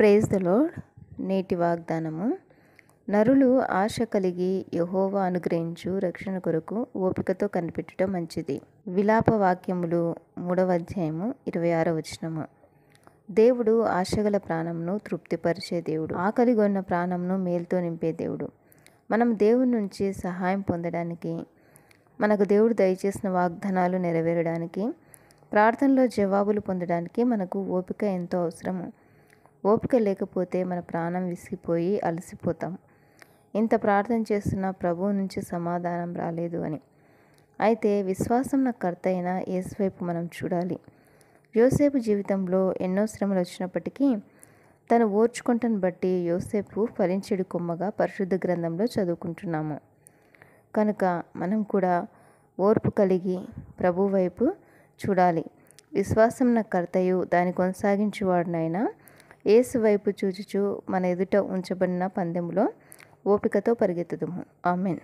Praise the lord. నేటి వాగ్దానము: నరులు ఆశ కలిగి యెహోవా అనుగ్రహించు రక్షణ కొరకు ఓపికతో కనిపెట్టుట మంచిది. విలాప వాక్యములు 3వ అధ్యాయము 26వ వచనము. దేవుడు ఆశగల ప్రాణంను తృప్తిపరిచే దేవుడు. ఆకలిగొన్న ప్రాణంను మేలుతో నింపే దేవుడు. మనం దేవుని నుంచి సహాయం పొందడానికి, మనకు దేవుడు దయచేసిన వాగ్దానాలు నెరవేరడానికి, ప్రార్థనలో జవాబులు పొందడానికి మనకు ఓపిక ఎంతో అవసరము. ఓపిక లేకపోతే మన ప్రాణం విసిగిపోయి అలసిపోతాం. ఇంత ప్రార్థన చేస్తున్నా ప్రభువు నుంచి సమాధానం రాలేదు అని. అయితే విశ్వాసం కర్త అయిన యేసు వైపు మనం చూడాలి. యోసేపు జీవితంలో ఎన్నో శ్రమలు వచ్చినప్పటికీ తను ఓర్చుకుంటను బట్టి యోసేపు ఫలించెడు కొమ్మగా పరిశుద్ధ గ్రంథంలో చదువుకుంటున్నాము. కనుక మనం కూడా ఓర్పు కలిగి ప్రభు వైపు చూడాలి. విశ్వాసం కర్తయు దాన్ని కొనసాగించువాడునైనా యేసు వైపు చూచుచు మన ఎదుట ఉంచబడిన పందెములో ఓపికతో పరిగెత్తుదుము. ఆమేన్.